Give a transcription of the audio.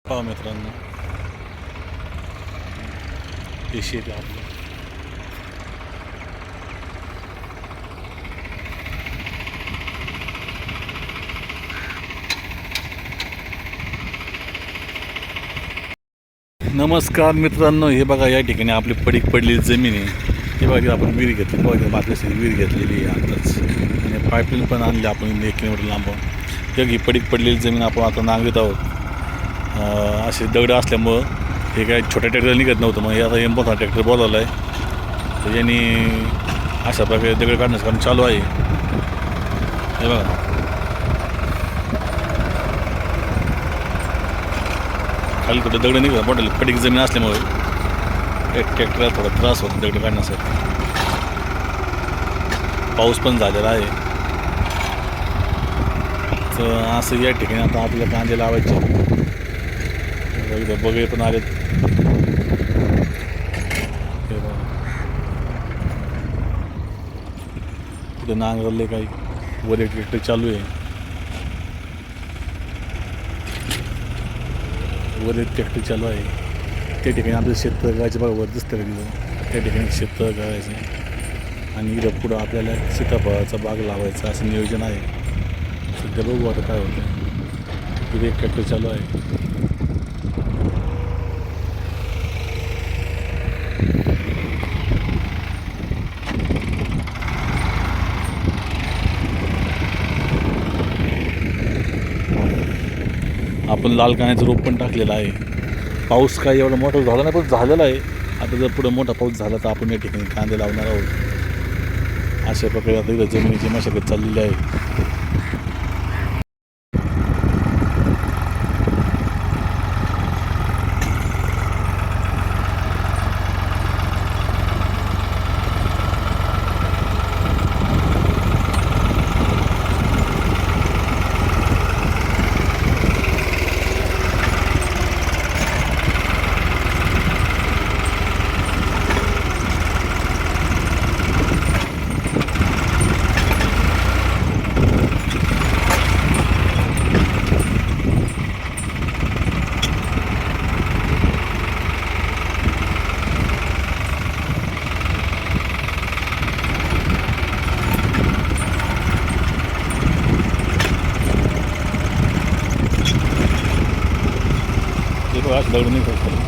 पहा मित्रांनो, हे शेत आहे आपलं. नमस्कार मित्रांनो, हे बघा या ठिकाणी आपली पडीक पडलेली जमीन आहे. हे बघा आपण विहीर घेतली, बघा मागच्या विहीर घेतलेली आहे आताच, आणि पाईपलाईन पण आणली आपण 1 किलोमीटर लांब. ही पडीक पडलेली जमीन आपण आता नांगरीत आहोत. असे दगड असल्यामुळं हे काय छोट्या ट्रॅक्टर निघत नव्हतं, मग हे आता हे मोठा ट्रॅक्टर बोलावला आहे. तर यांनी अशा प्रकारे दगड काढण्याचं काम चालू आहे. हे बघा खाली कुठे दगड निघत, मोठं पडीक जमीन असल्यामुळे ट्रॅक्टरला थोडा त्रास होतो दगड काढण्यासाठी. पाऊस पण झालेला आहे. तर असं या ठिकाणी आता आपल्याला कांदे लावायचे. बगळे पण आलेत. तिथे नांगरले काही, वर एक ट्रॅक्टर चालू आहे. वर एक ट्रॅक्टर चालू आहे. त्या ठिकाणी आपलं शेत गायचं बघा, वर दिसतं का त्या ठिकाणी शेत गावायचं, आणि इथं पुढं आपल्याला सीताफळाचा बाग लावायचा असं नियोजन आहे. सध्या बघू आता काय होतं. तिथे एक ट्रॅक्टर चालू आहे. आपण लाल कांद्याचं रोप पण टाकलेलं आहे. पाऊस काय एवढा मोठा झाला नाही, पण झालेला आहे. आता जर पुढं मोठा पाऊस झाला तर आपण या ठिकाणी कांदे लावणार आहोत. अशा प्रकारे आता इथं जमिनीची मशागत चाललेली आहे. असं दगड नाही करत.